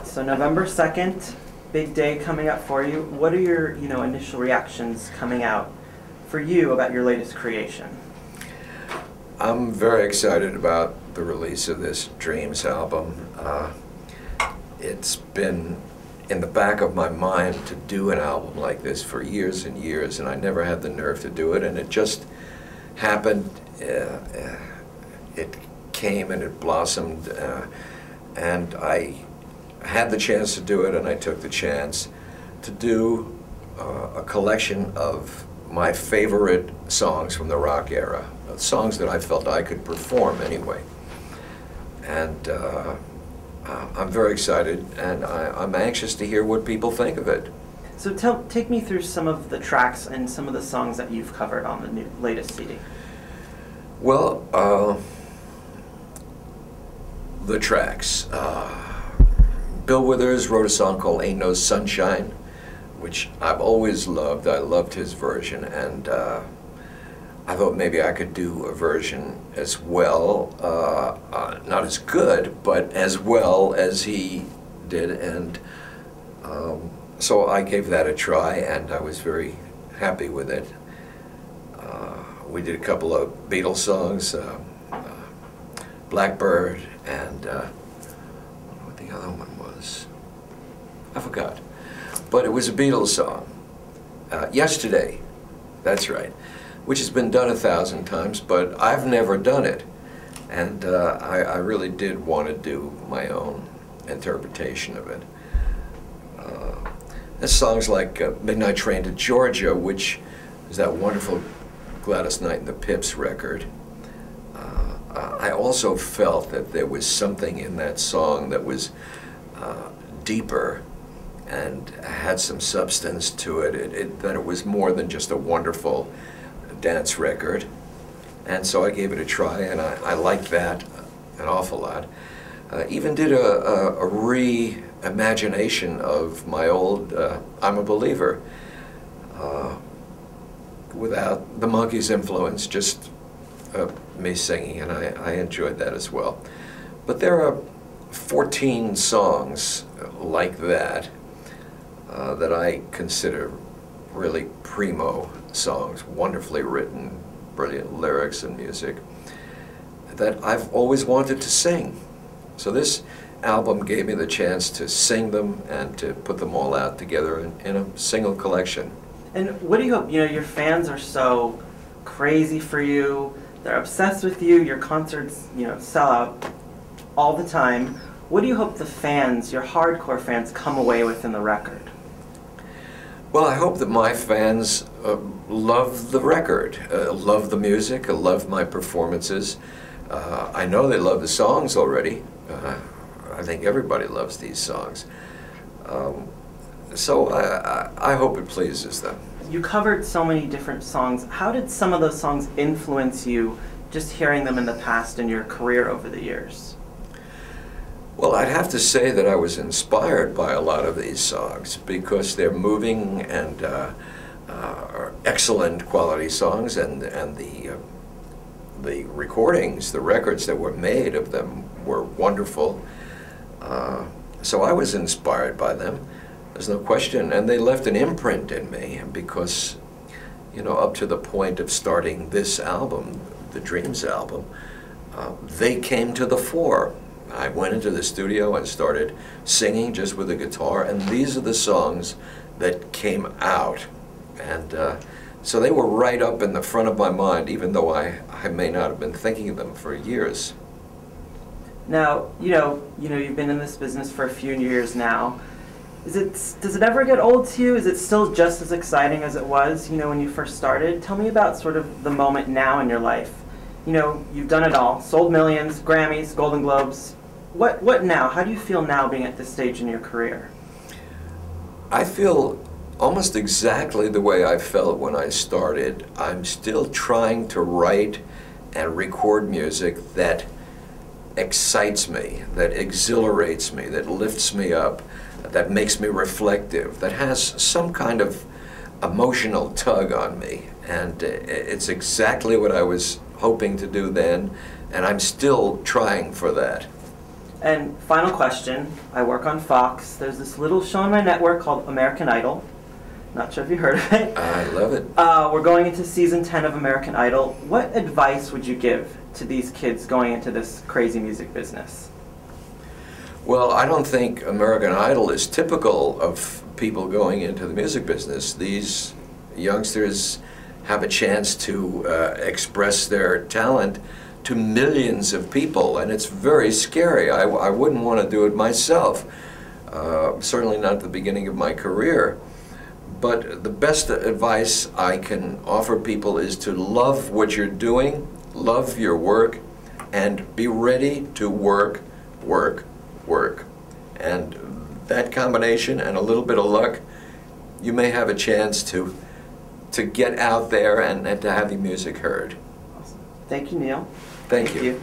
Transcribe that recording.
So November 2nd, big day coming up for you. What are your, initial reactions coming out for you about your latest creation? I'm very excited about the release of this Dreams album. It's been in the back of my mind to do an album like this for years and years, and I never had the nerve to do it, and it just happened. It came and it blossomed, and I had the chance to do it, and I took the chance to do a collection of my favorite songs from the rock era, songs that I felt I could perform anyway. And I'm very excited, and I'm anxious to hear what people think of it. So take me through some of the tracks and some of the songs that you've covered on the latest CD. Well, the tracks. Bill Withers wrote a song called Ain't No Sunshine, which I've always loved. I loved his version, and I thought maybe I could do a version as well, not as good, but as well as he did, and so I gave that a try, and I was very happy with it. We did a couple of Beatles songs, Blackbird, and what the other one was, I forgot. But it was a Beatles song, Yesterday, that's right, which has been done 1,000 times, but I've never done it. And I really did want to do my own interpretation of it. There's songs like Midnight Train to Georgia, which is that wonderful Gladys Knight and the Pips record. I also felt that there was something in that song that was deeper and had some substance to it, that it was more than just a wonderful dance record. And so I gave it a try, and I liked that an awful lot. Even did a reimagination of my old I'm a Believer, without the Monkees' influence, just me singing, and I enjoyed that as well. But there are 14 songs like that that I consider really primo songs, wonderfully written, brilliant lyrics and music, that I've always wanted to sing. So this album gave me the chance to sing them and to put them all out together in a single collection. And what do you hope, your fans are so crazy for you, they're obsessed with you, your concerts, sell out all the time. What do you hope the fans, your hardcore fans, come away with in the record? Well, I hope that my fans love the record, love the music, love my performances. I know they love the songs already. I think everybody loves these songs. So I hope it pleases them. You covered so many different songs. How did some of those songs influence you, just hearing them in the past in your career over the years? Well, I'd have to say that I was inspired by a lot of these songs because they're moving and are excellent quality songs, and the recordings, the records that were made of them were wonderful. So I was inspired by them, there's no question, and they left an imprint in me because, up to the point of starting this album, the Dreams album, they came to the fore. I went into the studio and started singing just with a guitar, and these are the songs that came out. And so they were right up in the front of my mind, even though I may not have been thinking of them for years. Now, you've been in this business for a few years now. Does it ever get old to you? Is it still just as exciting as it was, when you first started? Tell me about sort of the moment now in your life. You've done it all, sold millions, Grammys, Golden Globes. What now? How do you feel now being at this stage in your career? I feel almost exactly the way I felt when I started. I'm still trying to write and record music that excites me, that exhilarates me, that lifts me up, that makes me reflective, that has some kind of emotional tug on me. And it's exactly what I was hoping to do then, and I'm still trying for that. And final question, I work on Fox. There's this little show on my network called American Idol. Not sure if you heard of it. I love it. We're going into season 10 of American Idol. What advice would you give to these kids going into this crazy music business? Well, I don't think American Idol is typical of people going into the music business. These youngsters have a chance to express their talent to millions of people, and it's very scary. I wouldn't want to do it myself, certainly not at the beginning of my career. But the best advice I can offer people is to love what you're doing, love your work, and be ready to work, work, work. And that combination and a little bit of luck, you may have a chance to get out there and to have your music heard. Awesome. Thank you, Neil. Thank you.